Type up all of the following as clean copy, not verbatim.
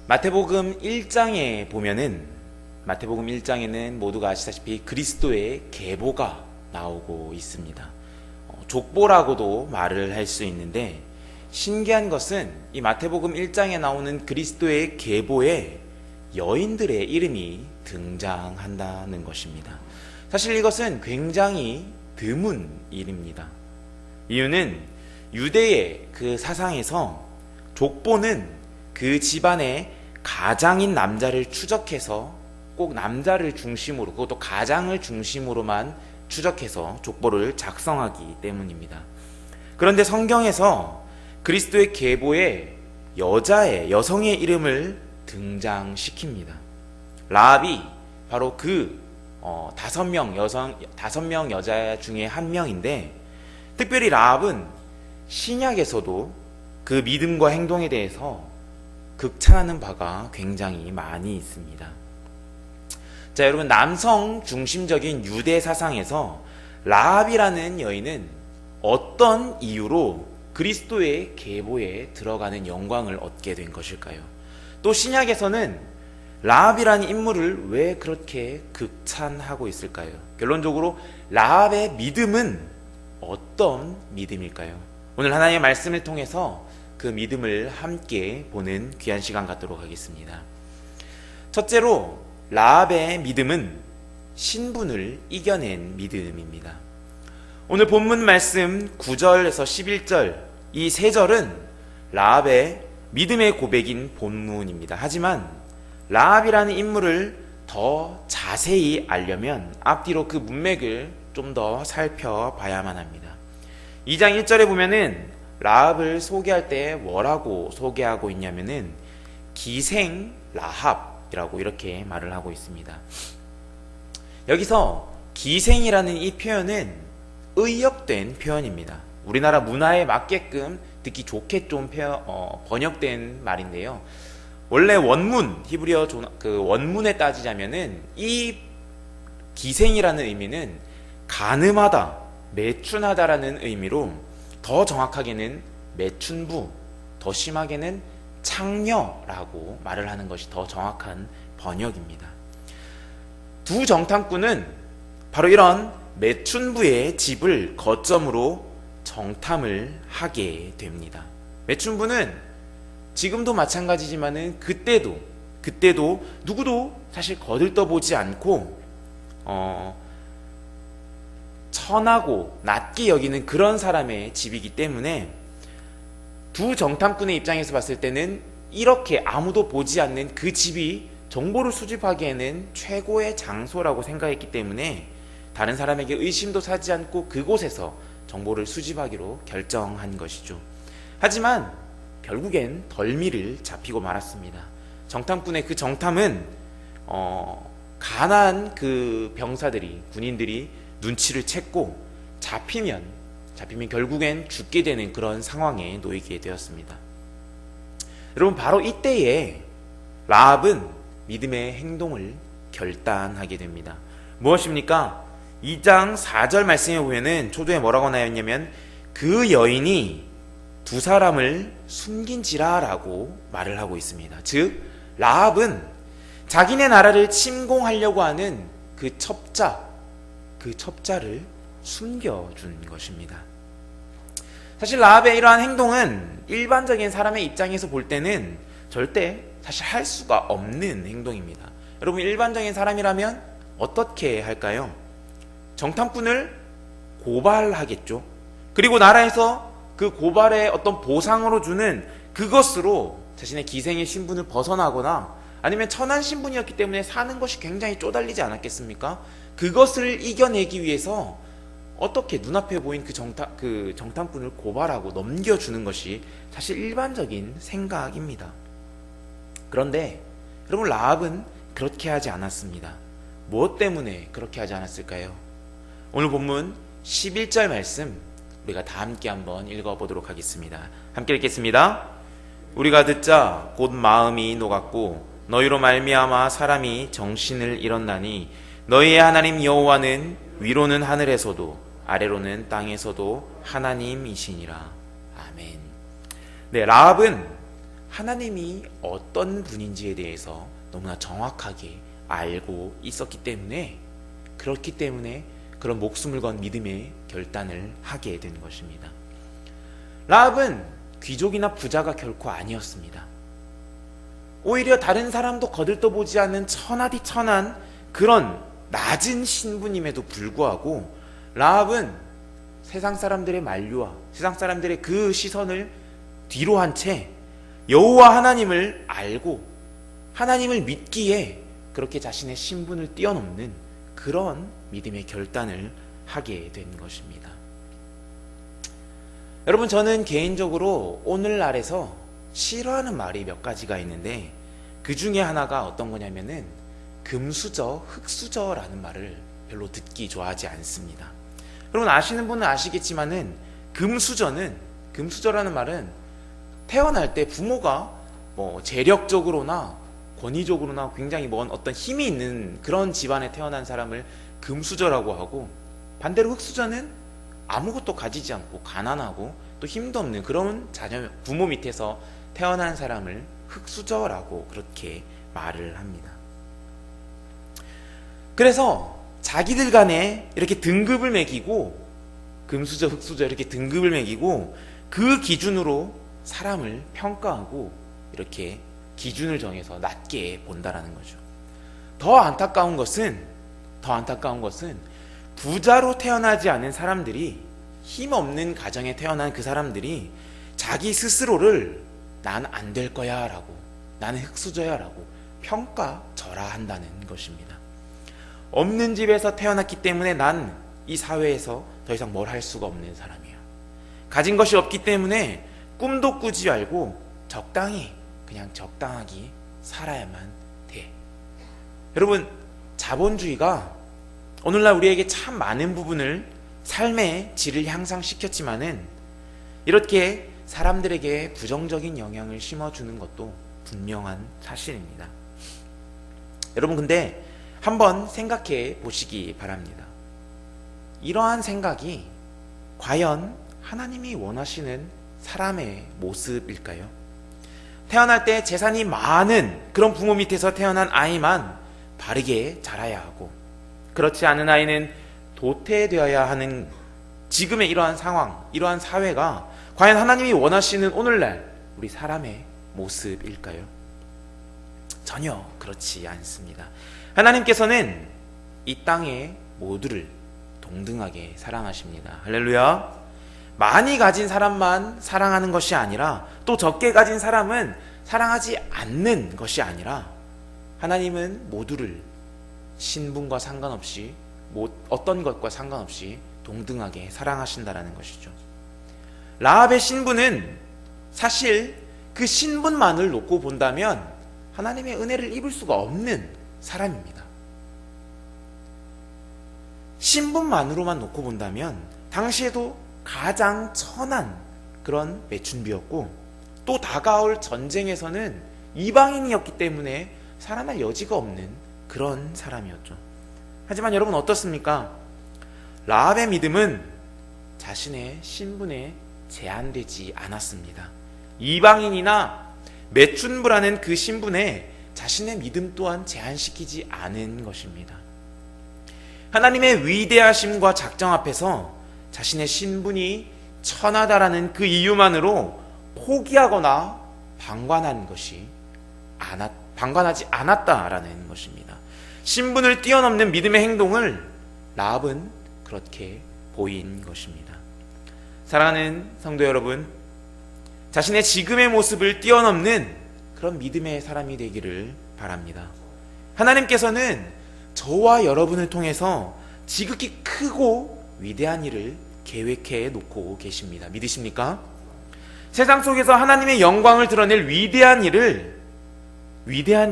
마태복음 1장에 보면은 마태복음 1장에는 모두가 아시다시피 그리스도의 계보가 나오고 있습니다. 족보라고도 말을 할 수 있는데 신기한 것은 이 마태복음 1장에 나오는 그리스도의 계보에 여인들의 이름이 등장한다는 것입니다. 사실 이것은 굉장히 드문 일입니다. 이유는 유대의 그 사상에서 족보는 그 집안의 가장인 남자를 추적해서 꼭 남자를 중심으로, 그것도 가장을 중심으로만 추적해서 족보를 작성하기 때문입니다. 그런데 성경에서 그리스도의 계보에 여성의 이름을 등장시킵니다. 라합이 바로 그 5명 여자 중에 한 명인데, 특별히 라합은 신약에서도 그 믿음과 행동에 대해서 극찬하는 바가 굉장히 많이 있습니다. 자, 여러분, 남성 중심적인 유대 사상에서 라합이라는 여인은 어떤 이유로 그리스도의 계보에 들어가는 영광을 얻게 된 것일까요? 또 신약에서는 라합이라는 인물을 왜 그렇게 극찬하고 있을까요? 결론적으로 라합의 믿음은 어떤 믿음일까요? 오늘 하나님의 말씀을 통해서 그 믿음을 함께 보는 귀한 시간 갖도록 하겠습니다. 첫째로 라합의 믿음은 신분을 이겨낸 믿음입니다. 오늘 본문 말씀 9절에서 11절 이 세 절은 라합의 믿음의 고백인 본문입니다. 하지만 라합이라는 인물을 더 자세히 알려면 앞뒤로 그 문맥을 좀 더 살펴봐야만 합니다. 2장 1절에 보면은 라합을 소개할 때 뭐라고 소개하고 있냐면은 기생 라합이라고 이렇게 말을 하고 있습니다. 여기서 기생이라는 이 표현은 의역된 표현입니다. 우리나라 문화에 맞게끔 듣기 좋게 좀 번역된 말인데요. 원래 원문, 히브리어 그 원문에 따지자면은 이 기생이라는 의미는 간음하다, 매춘하다라는 의미로 더 정확하게는 매춘부, 더 심하게는 창녀라고 말을 하는 것이 더 정확한 번역입니다. 두 정탐꾼은 바로 이런 매춘부의 집을 거점으로 정탐을 하게 됩니다. 매춘부는 지금도 마찬가지지만은 그때도 누구도 사실 거들떠보지 않고 천하고 낮게 여기는 그런 사람의 집이기 때문에 두 정탐꾼의 입장에서 봤을 때는 이렇게 아무도 보지 않는 그 집이 정보를 수집하기에는 최고의 장소라고 생각했기 때문에 다른 사람에게 의심도 사지 않고 그곳에서 정보를 수집하기로 결정한 것이죠. 하지만 결국엔 덜미를 잡히고 말았습니다. 정탐꾼의 그 정탐은 가난한 그 병사들이, 군인들이 눈치를 챘고 잡히면 결국엔 죽게 되는 그런 상황에 놓이게 되었습니다. 여러분, 바로 이때에 라합은 믿음의 행동을 결단하게 됩니다. 무엇입니까? 2장 4절 말씀에 보면은 초두에 뭐라고 나왔냐면 그 여인이 두 사람을 숨긴지라 라고 말을 하고 있습니다. 즉 라합은 자기네 나라를 침공하려고 하는 그 첩자를 숨겨준 것입니다. 사실 라합의 이러한 행동은 일반적인 사람의 입장에서 볼 때는 절대 사실 할 수가 없는 행동입니다. 여러분, 일반적인 사람이라면 어떻게 할까요? 정탐꾼을 고발하겠죠. 그리고 나라에서 그 고발의 어떤 보상으로 주는 그것으로 자신의 기생의 신분을 벗어나거나 아니면 천한 신분이었기 때문에 사는 것이 굉장히 쪼달리지 않았겠습니까? 그것을 이겨내기 위해서 어떻게 눈앞에 보인 그 정탐꾼을 고발하고 넘겨주는 것이 사실 일반적인 생각입니다. 그런데 여러분, 라합은 그렇게 하지 않았습니다. 무엇 때문에 그렇게 하지 않았을까요? 오늘 본문 11절 말씀 우리가 다 함께 한번 읽어보도록 하겠습니다. 함께 읽겠습니다. 우리가 듣자 곧 마음이 녹았고 너희로 말미암아 사람이 정신을 잃었나니 너희의 하나님 여호와는 위로는 하늘에서도 아래로는 땅에서도 하나님이시니라. 아멘. 네, 라합은 하나님이 어떤 분인지에 대해서 너무나 정확하게 알고 있었기 때문에, 그렇기 때문에 그런 목숨을 건 믿음의 결단을 하게 된 것입니다. 라합은 귀족이나 부자가 결코 아니었습니다. 오히려 다른 사람도 거들떠보지 않는 천하디천한 그런 낮은 신분임에도 불구하고 라합은 세상 사람들의 만류와 세상 사람들의 그 시선을 뒤로 한 채 여호와 하나님을 알고 하나님을 믿기에 그렇게 자신의 신분을 뛰어넘는 그런 믿음의 결단을 하게 된 것입니다. 여러분, 저는 개인적으로 오늘날에서 싫어하는 말이 몇 가지가 있는데 그 중에 하나가 어떤 거냐면은 금수저, 흙수저라는 말을 별로 듣기 좋아하지 않습니다. 여러분, 아시는 분은 아시겠지만은 금수저라는 말은 태어날 때 부모가 재력적으로나 권위적으로나 굉장히 먼 어떤 힘이 있는 그런 집안에 태어난 사람을 금수저라고 하고, 반대로 흙수저는 아무것도 가지지 않고 가난하고 또 힘도 없는 그런 부모 밑에서 태어난 사람을 흙수저라고 그렇게 말을 합니다. 그래서 자기들 간에 이렇게 등급을 매기고, 금수저, 흙수저 이렇게 등급을 매기고 그 기준으로 사람을 평가하고 이렇게 기준을 정해서 낮게 본다라는 거죠. 더 안타까운 것은 부자로 태어나지 않은 사람들이, 힘없는 가정에 태어난 그 사람들이 자기 스스로를 난 안 될 거야 라고, 나는 흙수저야 라고 평가절하한다는 것입니다. 없는 집에서 태어났기 때문에 난 이 사회에서 더 이상 뭘 할 수가 없는 사람이야. 가진 것이 없기 때문에 꿈도 꾸지 말고 그냥 적당하게 살아야만 돼. 여러분, 자본주의가 오늘날 우리에게 참 많은 부분을, 삶의 질을 향상시켰지만은 이렇게 사람들에게 부정적인 영향을 심어주는 것도 분명한 사실입니다. 여러분, 근데 한번 생각해 보시기 바랍니다. 이러한 생각이 과연 하나님이 원하시는 사람의 모습일까요? 태어날 때 재산이 많은 그런 부모 밑에서 태어난 아이만 바르게 자라야 하고, 그렇지 않은 아이는 도태되어야 하는 지금의 이러한 상황, 이러한 사회가 과연 하나님이 원하시는 오늘날 우리 사람의 모습일까요? 전혀 그렇지 않습니다. 하나님께서는 이 땅의 모두를 동등하게 사랑하십니다. 할렐루야. 많이 가진 사람만 사랑하는 것이 아니라, 또 적게 가진 사람은 사랑하지 않는 것이 아니라, 하나님은 모두를 신분과 상관없이, 어떤 것과 상관없이 동등하게 사랑하신다라는 것이죠. 라합의 신분은 사실 그 신분만을 놓고 본다면 하나님의 은혜를 입을 수가 없는 사람입니다. 신분만으로만 놓고 본다면 당시에도 가장 천한 그런 매춘비였고, 또 다가올 전쟁에서는 이방인이었기 때문에 살아날 여지가 없는 그런 사람이었죠. 하지만 여러분, 어떻습니까? 라합의 믿음은 자신의 신분에 제한되지 않았습니다. 이방인이나 매춘부라는 그 신분에 자신의 믿음 또한 제한시키지 않은 것입니다. 하나님의 위대하심과 작정 앞에서 자신의 신분이 천하다라는 그 이유만으로 포기하거나 방관하지 않았다라는 것입니다. 신분을 뛰어넘는 믿음의 행동을 라합은 그렇게 보인 것입니다. 사랑하는 성도 여러분, 자신의 지금의 모습을 뛰어넘는 그런 믿음의 사람이 되기를 바랍니다. 하나님께서는 저와 여러분을 통해서 지극히 크고 위대한 일을 계획해 놓고 계십니다. 믿으십니까? 세상 속에서 하나님의 영광을 드러낼 위대한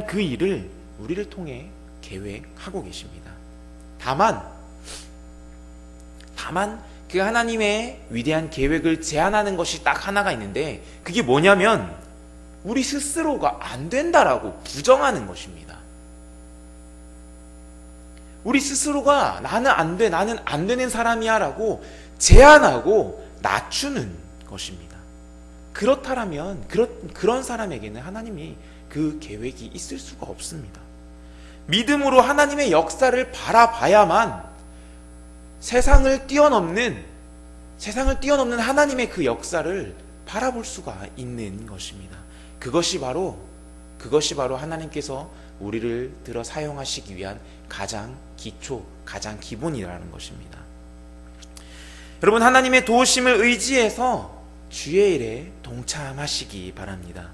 그 일을 우리를 통해 계획하고 계십니다. 다만 그 하나님의 위대한 계획을 제한하는 것이 딱 하나가 있는데, 그게 뭐냐면 우리 스스로가 안 된다라고 부정하는 것입니다. 우리 스스로가 나는 안 돼, 나는 안 되는 사람이야 라고 제한하고 낮추는 것입니다. 그렇다라면 그런 사람에게는 하나님이 그 계획이 있을 수가 없습니다. 믿음으로 하나님의 역사를 바라봐야만 세상을 뛰어넘는 하나님의 그 역사를 바라볼 수가 있는 것입니다. 그것이 바로 하나님께서 우리를 들어 사용하시기 위한 가장 기초, 가장 기본이라는 것입니다. 여러분, 하나님의 도우심을 의지해서 주의 일에 동참하시기 바랍니다.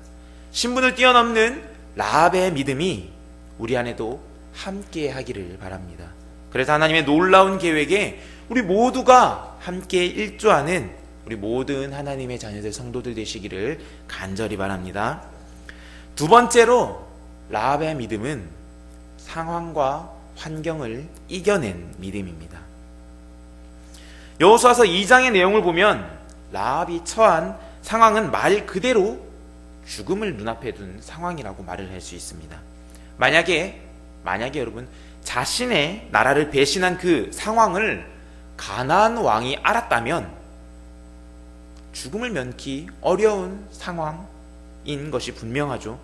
신분을 뛰어넘는 라합의 믿음이 우리 안에도 함께 하기를 바랍니다. 그래서 하나님의 놀라운 계획에 우리 모두가 함께 일조하는 우리 모든 하나님의 자녀들, 성도들 되시기를 간절히 바랍니다. 두 번째로, 라합의 믿음은 상황과 환경을 이겨낸 믿음입니다. 여호수아서 2장의 내용을 보면 라합이 처한 상황은 말 그대로 죽음을 눈앞에 둔 상황이라고 말을 할 수 있습니다. 만약에 여러분, 자신의 나라를 배신한 그 상황을 가나안 왕이 알았다면 죽음을 면키 어려운 상황인 것이 분명하죠.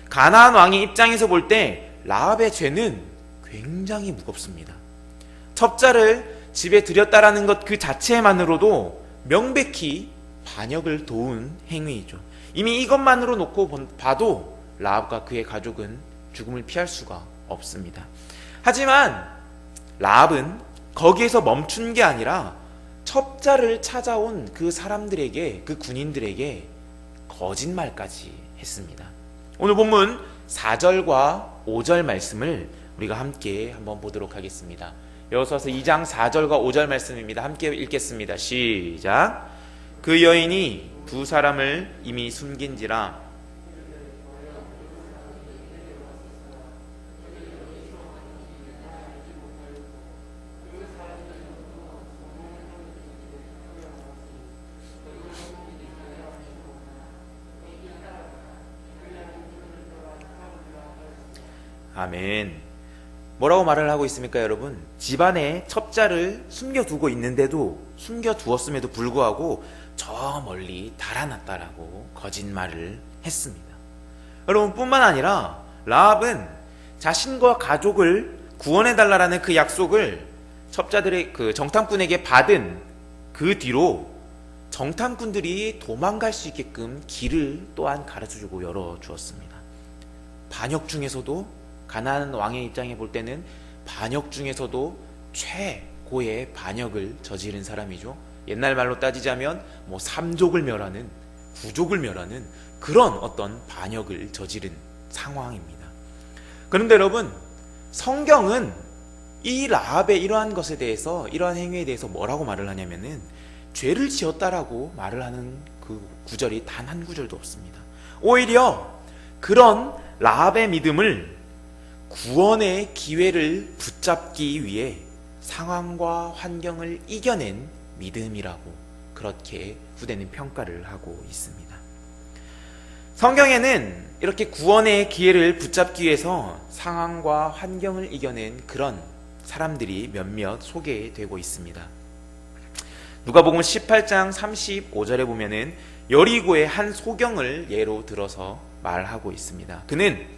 가나안 왕의 입장에서 볼 때 라합의 죄는 굉장히 무겁습니다. 첩자를 집에 들였다라는 것 그 자체만으로도 명백히 반역을 도운 행위이죠. 이미 이것만으로 놓고 봐도 라합과 그의 가족은 죽음을 피할 수가 없습니다. 하지만 라합은 거기에서 멈춘 게 아니라 첩자를 찾아온 그 사람들에게, 그 군인들에게 거짓말까지 했습니다. 오늘 본문 4절과 5절 말씀을 우리가 함께 한번 보도록 하겠습니다. 여호수아서 2장 4절과 5절 말씀입니다. 함께 읽겠습니다. 시작. 그 여인이 두 사람을 이미 숨긴지라 아멘. 뭐라고 말을 하고 있습니까, 여러분? 집안에 첩자를 숨겨두고 있는데도, 숨겨두었음에도 불구하고 저 멀리 달아났다라고 거짓말을 했습니다. 여러분, 뿐만 아니라 라합은 자신과 가족을 구원해달라는 그 약속을 첩자들의 그 정탐꾼에게 받은 그 뒤로 정탐꾼들이 도망갈 수 있게끔 길을 또한 가르쳐주고 열어주었습니다. 반역 중에서도, 가나안 왕의 입장에 볼 때는 반역 중에서도 최고의 반역을 저지른 사람이죠. 옛날 말로 따지자면 3족을 멸하는, 9족을 멸하는 그런 어떤 반역을 저지른 상황입니다. 그런데 여러분, 성경은 이 라합의 이러한 것에 대해서, 이러한 행위에 대해서 뭐라고 말을 하냐면은 죄를 지었다라고 말을 하는 그 구절이 단 한 구절도 없습니다. 오히려 그런 라합의 믿음을 구원의 기회를 붙잡기 위해 상황과 환경을 이겨낸 믿음이라고 그렇게 후대는 평가를 하고 있습니다. 성경에는 이렇게 구원의 기회를 붙잡기 위해서 상황과 환경을 이겨낸 그런 사람들이 몇몇 소개되고 있습니다. 누가복음 18장 35절에 보면은 여리고의 한 소경을 예로 들어서 말하고 있습니다. 그는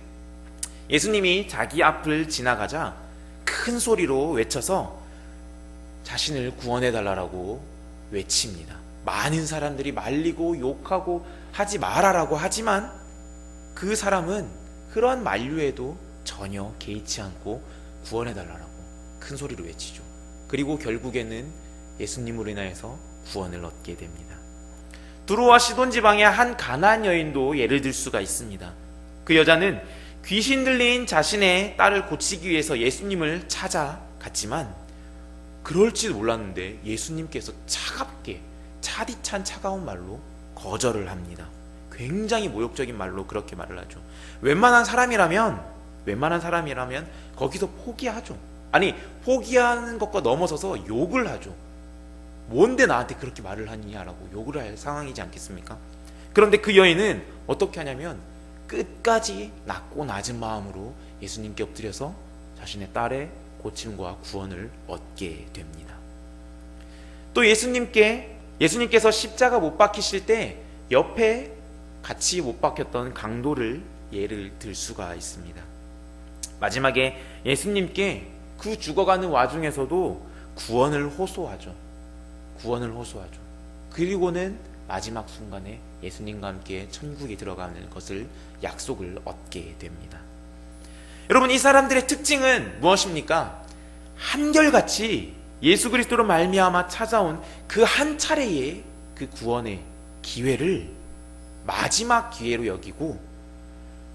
예수님이 자기 앞을 지나가자 큰 소리로 외쳐서 자신을 구원해달라고 외칩니다. 많은 사람들이 말리고 욕하고 하지 말아라고 하지만 그 사람은 그러한 만류에도 전혀 개의치 않고 구원해달라고 큰 소리로 외치죠. 그리고 결국에는 예수님으로 인하여서 구원을 얻게 됩니다. 두로와 시돈 지방의 한 가나안 여인도 예를 들 수가 있습니다. 그 여자는 귀신 들린 자신의 딸을 고치기 위해서 예수님을 찾아갔지만 그럴지도 몰랐는데 예수님께서 차갑게 차디찬 차가운 말로 거절을 합니다. 굉장히 모욕적인 말로 그렇게 말을 하죠. 웬만한 사람이라면 거기서 포기하죠. 아니, 포기하는 것과 넘어서서 욕을 하죠. 뭔데 나한테 그렇게 말을 하느냐라고 욕을 할 상황이지 않겠습니까? 그런데 그 여인은 어떻게 하냐면 끝까지 낮고 낮은 마음으로 예수님께 엎드려서 자신의 딸의 고침과 구원을 얻게 됩니다. 또 예수님께서 십자가 못 박히실 때 옆에 같이 못 박혔던 강도를 예를 들 수가 있습니다. 마지막에 예수님께 그 죽어가는 와중에서도 구원을 호소하죠. 구원을 호소하죠. 그리고는 마지막 순간에 예수님과 함께 천국에 들어가는 것을 약속을 얻게 됩니다. 여러분, 이 사람들의 특징은 무엇입니까? 한결같이 예수 그리스도로 말미암아 찾아온 그 한 차례의 그 구원의 기회를 마지막 기회로 여기고,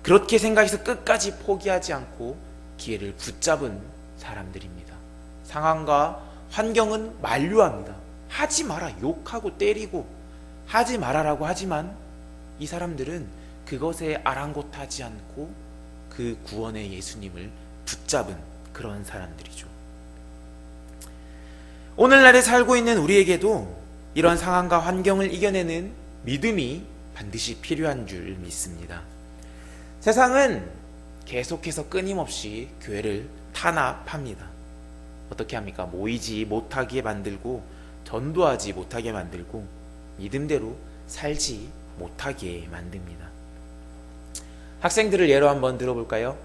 그렇게 생각해서 끝까지 포기하지 않고 기회를 붙잡은 사람들입니다. 상황과 환경은 만류합니다. 하지 마라, 욕하고 때리고 하지 말아라고 하지만 이 사람들은 그것에 아랑곳하지 않고 그 구원의 예수님을 붙잡은 그런 사람들이죠. 오늘날에 살고 있는 우리에게도 이런 상황과 환경을 이겨내는 믿음이 반드시 필요한 줄 믿습니다. 세상은 계속해서 끊임없이 교회를 탄압합니다. 어떻게 합니까? 모이지 못하게 만들고, 전도하지 못하게 만들고, 믿음대로 살지 못하게 만듭니다. 학생들을 예로 한번 들어볼까요?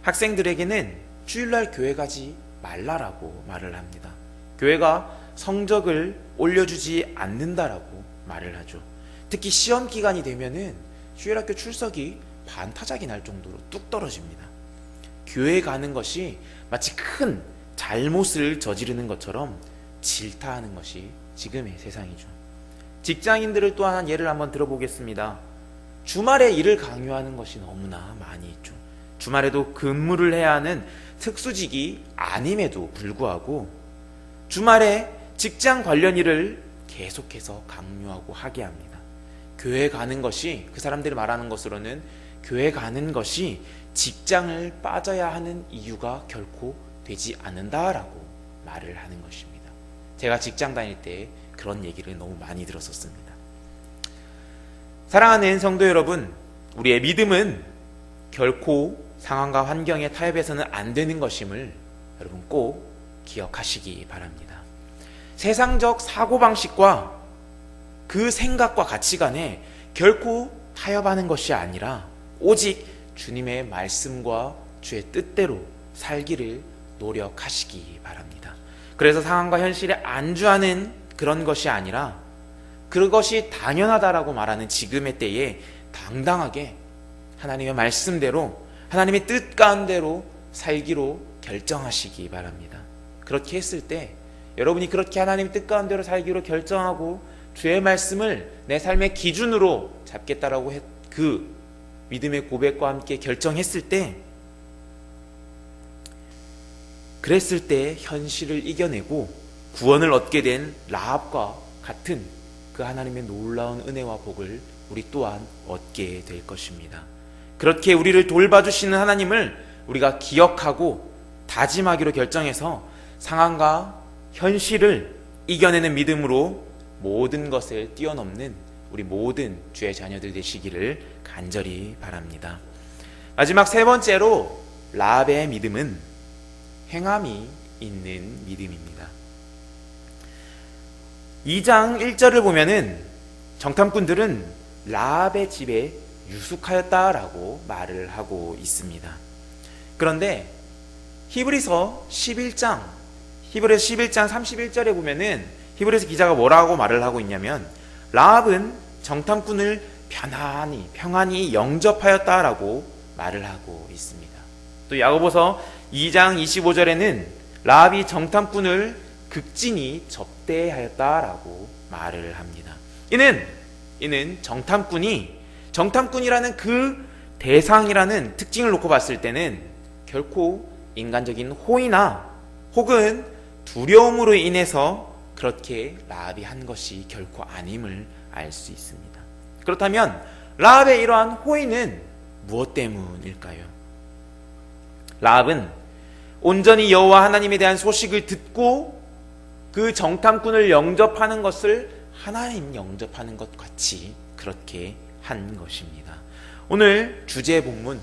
학생들에게는 주일날 교회 가지 말라라고 말을 합니다. 교회가 성적을 올려주지 않는다라고 말을 하죠. 특히 시험 기간이 되면은 주일학교 출석이 반타작이 날 정도로 뚝 떨어집니다. 교회 가는 것이 마치 큰 잘못을 저지르는 것처럼 질타하는 것이 지금의 세상이죠. 직장인들을 또한 한 예를 한번 들어보겠습니다. 주말에 일을 강요하는 것이 너무나 많이 있죠. 주말에도 근무를 해야 하는 특수직이 아님에도 불구하고 주말에 직장 관련 일을 계속해서 강요하고 하게 합니다. 교회 가는 것이, 그 사람들이 말하는 것으로는 교회 가는 것이 직장을 빠져야 하는 이유가 결코 되지 않는다라고 말을 하는 것입니다. 제가 직장 다닐 때 그런 얘기를 너무 많이 들었었습니다. 사랑하는 성도 여러분, 우리의 믿음은 결코 상황과 환경에 타협해서는 안 되는 것임을 여러분 꼭 기억하시기 바랍니다. 세상적 사고방식과 그 생각과 가치관에 결코 타협하는 것이 아니라 오직 주님의 말씀과 주의 뜻대로 살기를 노력하시기 바랍니다. 그래서 상황과 현실에 안주하는 그런 것이 아니라 그것이 당연하다라고 말하는 지금의 때에 당당하게 하나님의 말씀대로, 하나님의 뜻 가운데로 살기로 결정하시기 바랍니다. 그렇게 했을 때, 여러분이 그렇게 하나님의 뜻 가운데로 살기로 결정하고 주의 말씀을 내 삶의 기준으로 잡겠다라고 그 믿음의 고백과 함께 결정했을 때, 그랬을 때 현실을 이겨내고 구원을 얻게 된 라합과 같은 그 하나님의 놀라운 은혜와 복을 우리 또한 얻게 될 것입니다. 그렇게 우리를 돌봐주시는 하나님을 우리가 기억하고 다짐하기로 결정해서 상황과 현실을 이겨내는 믿음으로 모든 것을 뛰어넘는 우리 모든 주의 자녀들 되시기를 간절히 바랍니다. 마지막 세 번째로, 라합의 믿음은 행함이 있는 믿음입니다. 2장 1절을 보면은 정탐꾼들은 라합의 집에 유숙하였다라고 말을 하고 있습니다. 그런데 히브리서 11장 31절에 보면은 히브리서 기자가 뭐라고 말을 하고 있냐면, 라합은 정탐꾼을 평안히 영접하였다라고 말을 하고 있습니다. 또 야고보서 2장 25절에는 라합이 정탐꾼을 극진히 접대하였다라고 말을 합니다. 이는 정탐꾼이라는 그 대상이라는 특징을 놓고 봤을 때는 결코 인간적인 호의나 혹은 두려움으로 인해서 그렇게 라합이 한 것이 결코 아님을 알 수 있습니다. 그렇다면 라합의 이러한 호의는 무엇 때문일까요? 라합은 온전히 여호와 하나님에 대한 소식을 듣고 그 정탐꾼을 영접하는 것을 하나님 영접하는 것 같이 그렇게 한 것입니다. 오늘 주제 본문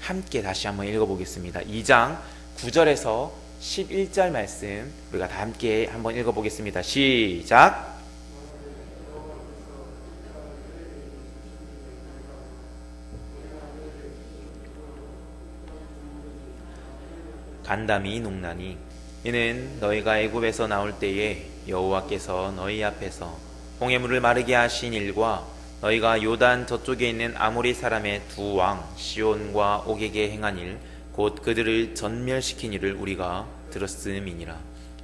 함께 다시 한번 읽어보겠습니다. 2장 9절에서 11절 말씀 우리가 다 함께 한번 읽어보겠습니다. 시작. 간담이 녹나니 이는 너희가 애굽에서 나올 때에 여호와께서 너희 앞에서 홍해물을 마르게 하신 일과 너희가 요단 저쪽에 있는 아모리 사람의 두 왕 시온과 옥에게 행한 일 곧 그들을 전멸시킨 일을 우리가 들었음이니라.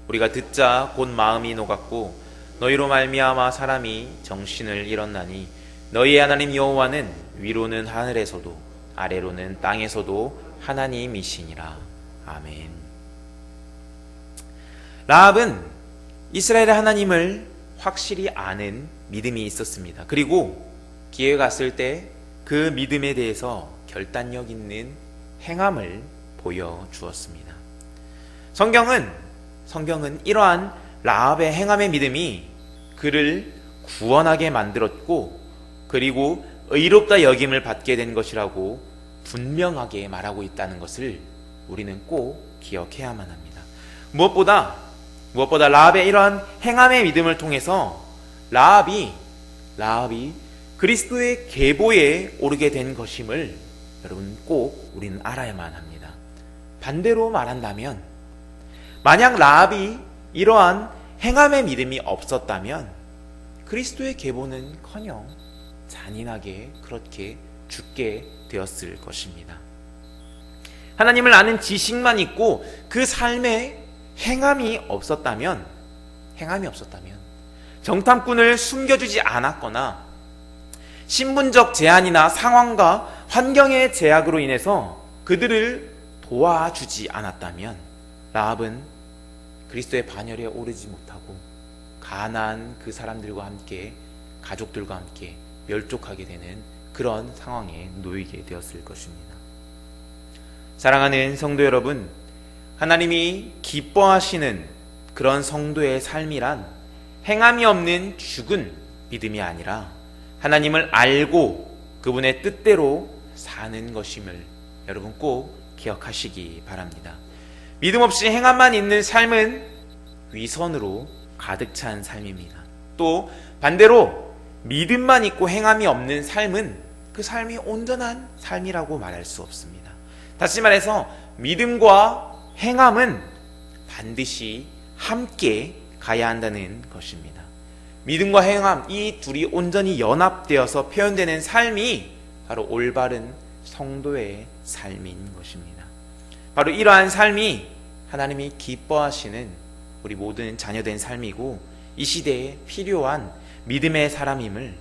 우리가 듣자 곧 마음이 녹았고 너희로 말미암아 사람이 정신을 잃었나니 너희의 하나님 여호와는 위로는 하늘에서도 아래로는 땅에서도 하나님이시니라. 아멘. 라합은 이스라엘의 하나님을 확실히 아는 믿음이 있었습니다. 그리고 기회가 갔을 때 그 믿음에 대해서 결단력 있는 행함을 보여주었습니다. 성경은 이러한 라합의 행함의 믿음이 그를 구원하게 만들었고 그리고 의롭다 여김을 받게 된 것이라고 분명하게 말하고 있다는 것을 우리는 꼭 기억해야만 합니다. 무엇보다 라합의 이러한 행함의 믿음을 통해서 라합이 그리스도의 계보에 오르게 된 것임을 여러분 꼭 우리는 알아야만 합니다. 반대로 말한다면 만약 라합이 이러한 행함의 믿음이 없었다면 그리스도의 계보는커녕 잔인하게 그렇게 죽게 되었을 것입니다. 하나님을 아는 지식만 있고 그 삶에 행함이 없었다면 정탐꾼을 숨겨주지 않았거나 신분적 제한이나 상황과 환경의 제약으로 인해서 그들을 도와주지 않았다면 라합은 그리스도의 반열에 오르지 못하고 가난한 그 사람들과 함께 가족들과 함께 멸족하게 되는 그런 상황에 놓이게 되었을 것입니다. 사랑하는 성도 여러분, 하나님이 기뻐하시는 그런 성도의 삶이란 행함이 없는 죽은 믿음이 아니라 하나님을 알고 그분의 뜻대로 사는 것임을 여러분 꼭 기억하시기 바랍니다. 믿음 없이 행함만 있는 삶은 위선으로 가득 찬 삶입니다. 또 반대로 믿음만 있고 행함이 없는 삶은 그 삶이 온전한 삶이라고 말할 수 없습니다. 다시 말해서 믿음과 행함은 반드시 함께 가야 한다는 것입니다. 믿음과 행함 이 둘이 온전히 연합되어서 표현되는 삶이 바로 올바른 성도의 삶인 것입니다. 바로 이러한 삶이 하나님이 기뻐하시는 우리 모든 자녀된 삶이고 이 시대에 필요한 믿음의 사람임을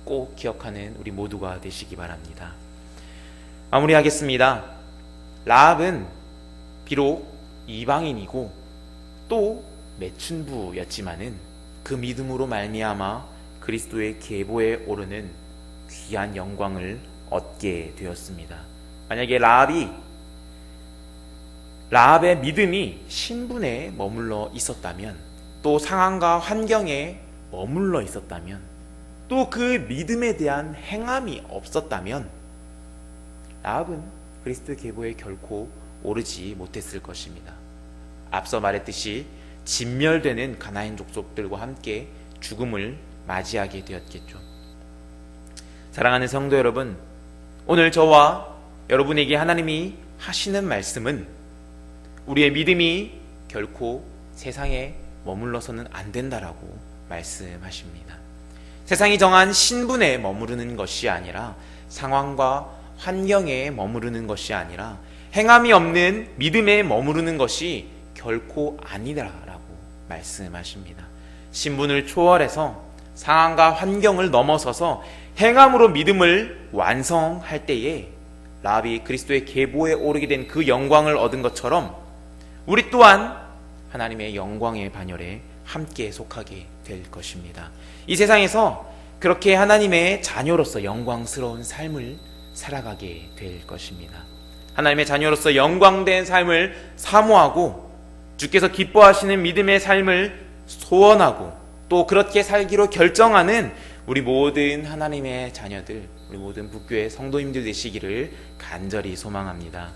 꼭 기억하는 우리 모두가 되시기 바랍니다. 마무리하겠습니다. 라합은 비록 이방인이고 또 매춘부였지만은 그 믿음으로 말미암아 그리스도의 계보에 오르는 귀한 영광을 얻게 되었습니다. 만약에 라합의 믿음이 신분에 머물러 있었다면 또 상황과 환경에 머물러 있었다면 또 그 믿음에 대한 행함이 없었다면 라합은 그리스도의 계보에 결코 오르지 못했을 것입니다. 앞서 말했듯이 진멸되는 가나안 족속들과 함께 죽음을 맞이하게 되었겠죠. 사랑하는 성도 여러분, 오늘 저와 여러분에게 하나님이 하시는 말씀은 우리의 믿음이 결코 세상에 머물러서는 안 된다라고 말씀하십니다. 세상이 정한 신분에 머무르는 것이 아니라 상황과 환경에 머무르는 것이 아니라 행함이 없는 믿음에 머무르는 것이 결코 아니다라고 말씀하십니다. 신분을 초월해서 상황과 환경을 넘어서서 행함으로 믿음을 완성할 때에 라합이 그리스도의 계보에 오르게 된 그 영광을 얻은 것처럼 우리 또한 하나님의 영광의 반열에 함께 속하게 될 것입니다. 이 세상에서 그렇게 하나님의 자녀로서 영광스러운 삶을 살아가게 될 것입니다. 하나님의 자녀로서 영광된 삶을 사모하고 주께서 기뻐하시는 믿음의 삶을 소원하고 또 그렇게 살기로 결정하는 우리 모든 하나님의 자녀들, 우리 모든 북교회 성도님들 되시기를 간절히 소망합니다.